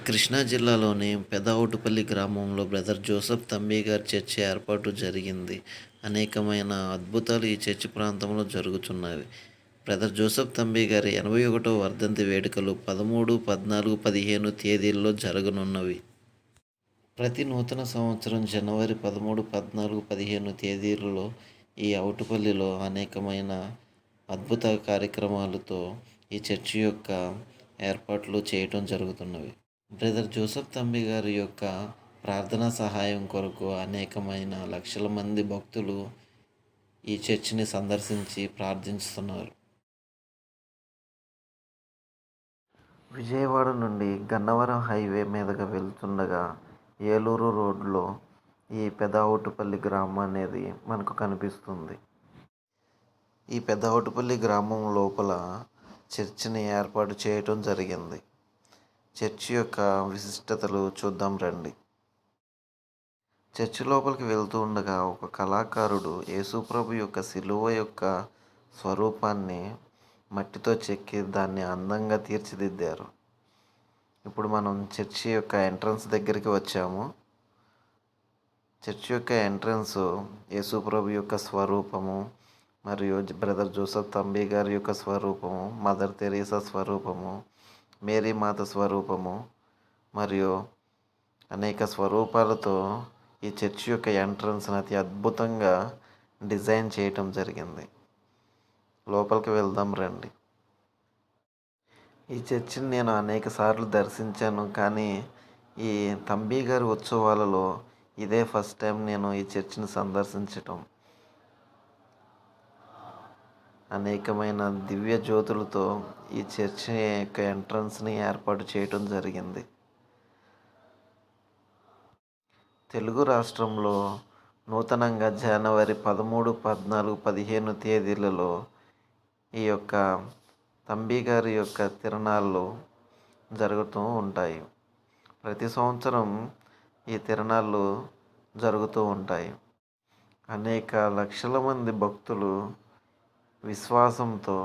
కృష్ణా జిల్లాలోని పెదవుటుపల్లి గ్రామంలో brother Joseph తంబిగారి church ఏర్పాటు జరిగింది. అనేకమైన అద్భుతాలు ఈ చర్చి ప్రాంతంలో జరుగుతున్నవి. బ్రదర్ జోసెఫ్ తంబిగారి 81వ వర్ధంతి వేడుకలు 13, 14, 15 తేదీల్లో జరగనున్నవి. ప్రతి నూతన సంవత్సరం జనవరి 13, 14, 15 తేదీలలో ఈ అవుటుపల్లిలో అనేకమైన అద్భుత కార్యక్రమాలతో ఈ చర్చి యొక్క ఏర్పాట్లు చేయటం జరుగుతున్నవి. బ్రదర్ జోసెఫ్ తంబి గారి యొక్క ప్రార్థనా సహాయం కొరకు అనేకమైన లక్షల మంది భక్తులు ఈ చర్చిని సందర్శించి ప్రార్థిస్తున్నారు. విజయవాడ నుండి గన్నవరం హైవే మీదుగా వెళ్తుండగా ఏలూరు రోడ్లో ఈ పెదవుటుపల్లి గ్రామం అనేది మనకు కనిపిస్తుంది. ఈ పెదవుటుపల్లి గ్రామం లోపల చర్చిని ఏర్పాటు చేయటం జరిగింది. చర్చి యొక్క విశిష్టతలు చూద్దాం రండి. చర్చి లోపలికి వెళ్తూ ఉండగా ఒక కళాకారుడు యేసుప్రభు యొక్క శిలువ యొక్క స్వరూపాన్ని మట్టితో చెక్కి దాన్ని అందంగా తీర్చిదిద్దారు. ఇప్పుడు మనం చర్చి యొక్క ఎంట్రన్స్ దగ్గరికి వచ్చాము. చర్చి యొక్క ఎంట్రన్స్ యేసుప్రభు యొక్క స్వరూపము మరియు బ్రదర్ జోసెఫ్ తంబి గారి యొక్క స్వరూపము, మదర్ తెరీసా స్వరూపము, మేరీ మాత స్వరూపము మరియు అనేక స్వరూపాలతో ఈ చర్చి యొక్క ఎంట్రన్స్ని అతి అద్భుతంగా డిజైన్ చేయటం జరిగింది. లోపలికి వెళ్దాం రండి. ఈ చర్చిని నేను అనేక సార్లు దర్శించాను, కానీ ఈ తంబి గారి ఉత్సవాలలో ఇదే ఫస్ట్ టైం నేను ఈ చర్చిని సందర్శించటం. అనేకమైన దివ్య జ్యోతులతో ఈ చర్చి యొక్క ఎంట్రన్స్ని ఏర్పాటు చేయటం జరిగింది. తెలుగు రాష్ట్రంలో నూతనంగా జనవరి 13, 14, 15 తేదీలలో ఈ యొక్క తంబి గారి యొక్క తిరునాళ్ళు జరుగుతూ ఉంటాయి. ప్రతి సంవత్సరం ఈ తిరునాళ్ళు జరుగుతూ ఉంటాయి. అనేక లక్షల మంది భక్తులు విశ్వాసంతో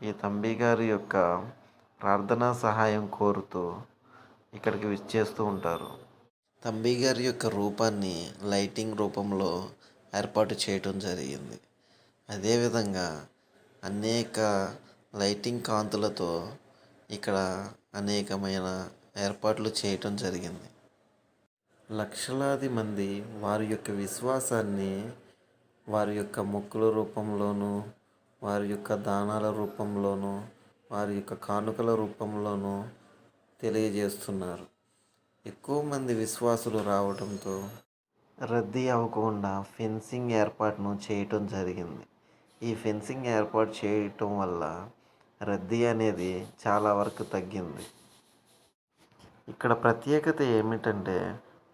ఈ తంబి గారి యొక్క ప్రార్థనా సహాయం కోరుతూ ఇక్కడికి విచ్చేస్తూ ఉంటారు. తంబి గారి యొక్క రూపాన్ని లైటింగ్ రూపంలో ఏర్పాటు చేయటం జరిగింది. అదేవిధంగా అనేక లైటింగ్ కాంతులతో ఇక్కడ అనేకమైన ఏర్పాట్లు చేయటం జరిగింది. లక్షలాది మంది వారి యొక్క విశ్వాసాన్ని వారి యొక్క మొక్కుల రూపంలోనూ, వారి యొక్క దానాల రూపంలోనూ, వారి యొక్క కానుకల రూపంలోనూ తెలియజేస్తున్నారు. ఎక్కువ మంది విశ్వాసులు రావడంతో రద్దీ అవ్వకుండా ఫెన్సింగ్ ఏర్పాటును చేయటం జరిగింది. ఈ ఫెన్సింగ్ ఏర్పాటు చేయటం వల్ల రద్దీ అనేది చాలా వరకు తగ్గింది. ఇక్కడ ప్రత్యేకత ఏమిటంటే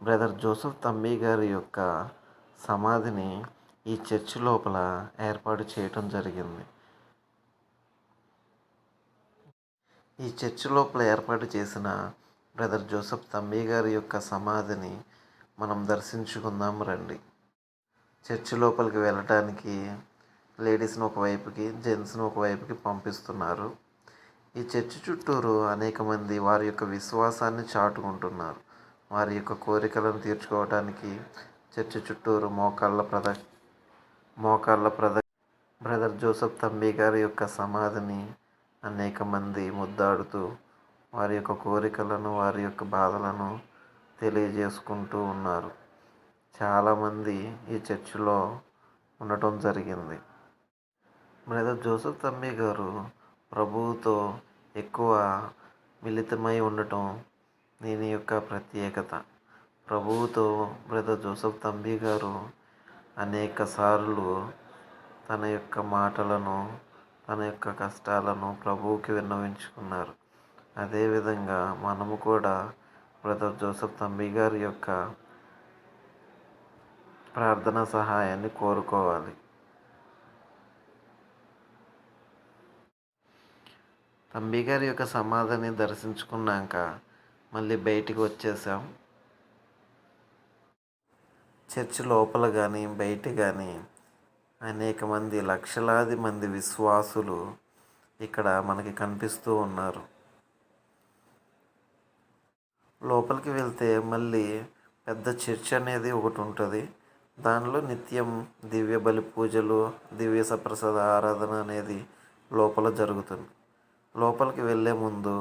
బ్రదర్ జోసెఫ్ తంబి గారి యొక్క సమాధిని ఈ చర్చి లోపల ఏర్పాటు చేయటం జరిగింది. ఈ చర్చి లోపల ఏర్పాటు చేసిన బ్రదర్ జోసెఫ్ తంబి గారి యొక్క సమాధిని మనం దర్శించుకుందాం రండి. చర్చి లోపలికి వెళ్ళటానికి లేడీస్ని ఒకవైపుకి, జెంట్స్ని ఒకవైపుకి పంపిస్తున్నారు. ఈ చర్చి చుట్టూరు అనేక మంది వారి యొక్క విశ్వాసాన్ని చాటుకుంటున్నారు. వారి యొక్క కోరికలను తీర్చుకోవడానికి చర్చి చుట్టూరు మోకాళ్ళ బ్రదర్ జోసెఫ్ తంబి గారి యొక్క సమాధిని అనేక మంది ముద్దాడుతూ వారి యొక్క కోరికలను, వారి యొక్క బాధలను తెలియజేసుకుంటూ ఉన్నారు. చాలామంది ఈ చర్చిలో ఉండటం జరిగింది. బ్రదర్ జోసెఫ్ తంబి గారు ప్రభువుతో ఎక్కువ మిళితమై ఉండటం దీని యొక్క ప్రత్యేకత. ప్రభువుతో బ్రదర్ జోసెఫ్ తంబి గారు అనేక సార్లు తన యొక్క మాటలను, తన యొక్క కష్టాలను ప్రభువుకి విన్నవించుకున్నారు. అదేవిధంగా మనము కూడా బ్రదర్ జోసెఫ్ తంబి గారి యొక్క ప్రార్థనా సహాయాన్ని కోరుకోవాలి. తంబి గారి యొక్క సమాధిని దర్శించుకున్నాక మళ్ళీ బయటికి వచ్చేసాం. చర్చి లోపల కానీ బయట కానీ అనేక మంది, లక్షలాది మంది విశ్వాసులు ఇక్కడ మనకి కనిపిస్తూ ఉన్నారు. లోపలికి వెళ్తే మళ్ళీ పెద్ద చర్చ్ అనేది ఒకటి ఉంటుంది. దానిలో నిత్యం దివ్య బలి పూజలు, దివ్య సప్రసాద ఆరాధన అనేది లోపల జరుగుతుంది. లోపలికి వెళ్ళే ముందు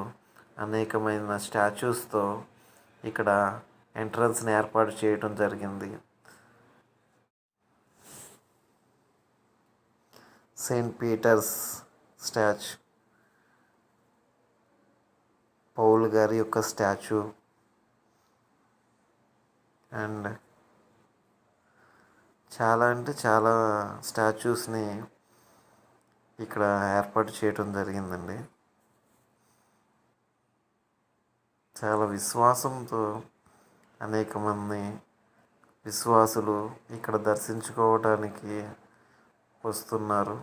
అనేకమైన స్టాచ్యూస్తో ఇక్కడ ఎంట్రన్స్ని ఏర్పాటు చేయడం జరిగింది. సెయింట్ పీటర్స్ స్టాచ్యూ, పౌల్ గారి యొక్క స్టాచ్యూ అండ్ చాలా అంటే చాలా స్టాచ్యూస్ని ఇక్కడ ఏర్పాటు చేయడం జరిగిందండి. చాలా విశ్వాసంతో అనేక మంది విశ్వాసులు ఇక్కడ దర్శించుకోవడానికి వస్తున్నారు.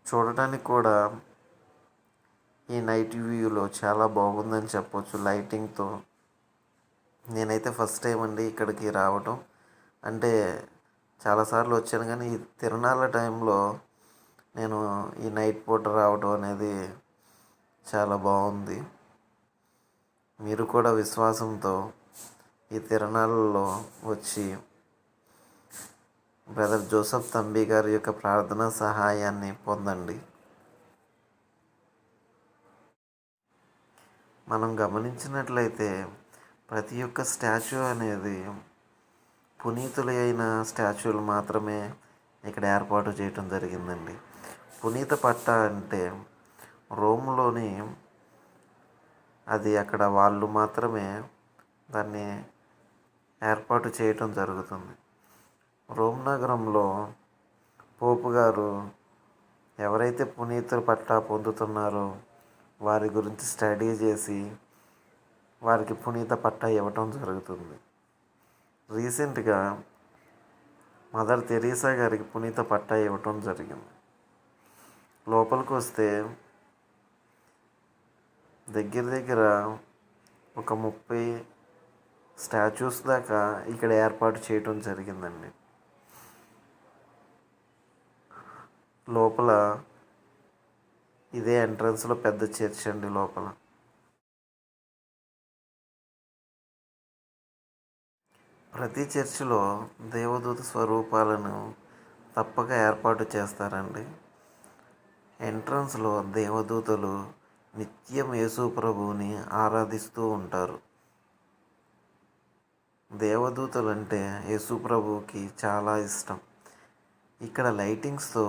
చూడటానికి కూడా ఈ నైట్ వ్యూలో చాలా బాగుందని చెప్పొచ్చు లైటింగ్తో. నేనైతే ఫస్ట్ టైం అండి ఇక్కడికి రావటం. అంటే చాలాసార్లు వచ్చాను కానీ ఈ తిరునాళ్ళ టైంలో నేను ఈ నైట్ పూట రావటం అనేది చాలా బాగుంది. మీరు కూడా విశ్వాసంతో ఈ తిరునాళ్ళలో వచ్చి బ్రదర్ జోసెఫ్ తంబి గారి యొక్క ప్రార్థనా సహాయాన్ని పొందండి. మనం గమనించినట్లయితే ప్రతి ఒక్క స్టాచ్యూ అనేది పునీతులైన స్టాచ్యూలు మాత్రమే ఇక్కడ ఏర్పాటు చేయటం జరిగిందండి. పునీత పట్ట అంటే రోమ్లోని అది అక్కడ వాళ్ళు మాత్రమే దాన్ని ఏర్పాటు చేయటం జరుగుతుంది. రోమ్ నగరంలో పోపు గారు ఎవరైతే పునీతుల పట్టా పొందుతున్నారో వారి గురించి స్టడీ చేసి వారికి పునీత పట్టా ఇవ్వటం జరుగుతుంది. రీసెంట్గా మదర్ తెరీసా గారికి పునీత పట్టా ఇవ్వటం జరిగింది. లోపలికి వస్తే దగ్గర ఒక 30 స్టాచ్యూస్ దాకా ఇక్కడ ఏర్పాటు చేయటం జరిగిందండి. లోపల ఇదే ఎంట్రన్స్లో పెద్ద చర్చ్ అండి. లోపల ప్రతి చర్చిలో దేవదూత స్వరూపాలను తప్పక ఏర్పాటు చేస్తారండి. ఎంట్రన్స్లో దేవదూతలు నిత్యం యేసు ప్రభువుని ఆరాధిస్తూ ఉంటారు. దేవదూతలు అంటే యేసు ప్రభువుకి చాలా ఇష్టం. ఇక్కడ లైటింగ్స్తో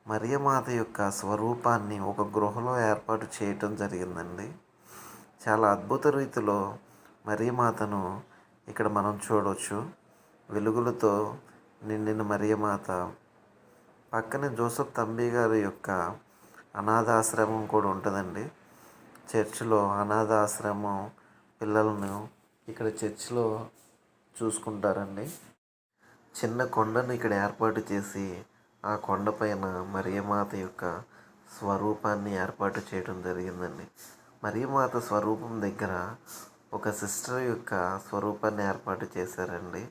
మరియమాత యొక్క స్వరూపాన్ని ఒక గృహలో ఏర్పాటు చేయటం జరిగిందండి. చాలా అద్భుత రీతిలో మరియమాతను ఇక్కడ మనం చూడవచ్చు. వెలుగులతో నిండిన మరియమాత. పక్కనే జోసెఫ్ తంబి గారి యొక్క అనాథాశ్రమం కూడా ఉంటుందండి. చర్చిలో అనాథాశ్రమం పిల్లలను ఇక్కడ చర్చిలో చూసుకుంటారండి. చిన్న కొండను ఇక్కడ ఏర్పాటు చేసి ఆ కొండపైన మరియమాత యొక్క స్వరూపాన్ని ఏర్పాటు చేయడం జరిగిందండి. మరియమాత స్వరూపం దగ్గర ఒక సిస్టర్ యొక్క స్వరూపాన్ని ఏర్పాటు చేశారండి.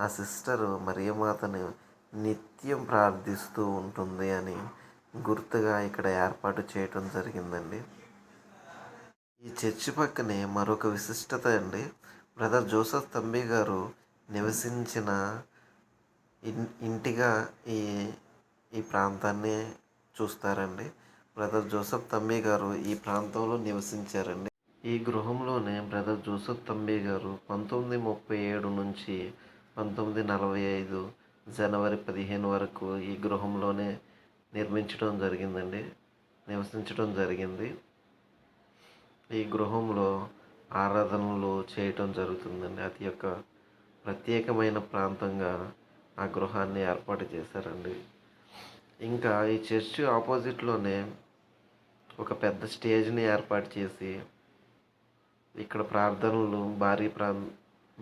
ఆ సిస్టరు మరియమాతను నిత్యం ప్రార్థిస్తూ ఉంటుంది అని గుర్తుగా ఇక్కడ ఏర్పాటు చేయటం జరిగిందండి. ఈ చర్చి పక్కనే మరొక విశిష్టత అండి. బ్రదర్ జోసెఫ్ తంబి గారు నివసించిన ఇంటిగా ఈ ప్రాంతాన్ని చూస్తారండి. బ్రదర్ జోసెఫ్ తంబి గారు ఈ ప్రాంతంలో నివసించారండి. ఈ గృహంలోనే బ్రదర్ జోసెఫ్ తంబి గారు 1937 నుంచి 1945 జనవరి 15 వరకు ఈ గృహంలోనే నివసించడం జరిగింది. ఈ గృహంలో ఆరాధనలు చేయటం జరుగుతుందండి. అతి యొక్క ప్రత్యేకమైన ప్రాంతంగా ఆ గృహాన్ని ఏర్పాటు చేశారండి. ఇంకా ఈ చర్చ్ ఆపోజిట్లోనే ఒక పెద్ద స్టేజ్ని ఏర్పాటు చేసి ఇక్కడ ప్రార్థనలు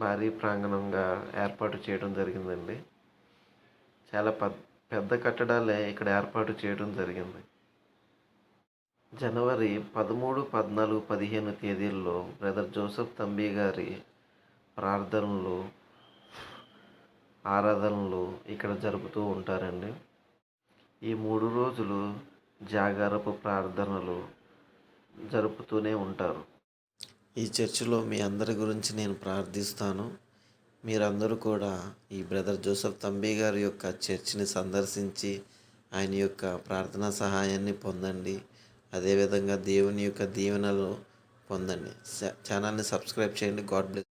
భారీ ప్రాంగణంగా ఏర్పాటు చేయడం జరిగిందండి. చాలా పెద్ద కట్టడాలే ఇక్కడ ఏర్పాటు చేయడం జరిగింది. జనవరి 13, 14, 15 తేదీల్లో బ్రదర్ జోసెఫ్ తంబి గారి ఆరాధనలు ఇక్కడ జరుపుతూ ఉంటారండి. ఈ 3 రోజులు జాగారపు ప్రార్థనలు జరుపుతూనే ఉంటారు. ఈ చర్చిలో మీ అందరి గురించి నేను ప్రార్థిస్తాను. మీరందరూ కూడా ఈ బ్రదర్ జోసెఫ్ తంబి గారి యొక్క చర్చిని సందర్శించి ఆయన యొక్క ప్రార్థనా సహాయాన్ని పొందండి. అదేవిధంగా దేవుని యొక్క దీవెనలు పొందండి. ఛానల్ని సబ్స్క్రైబ్ చేయండి. God bless.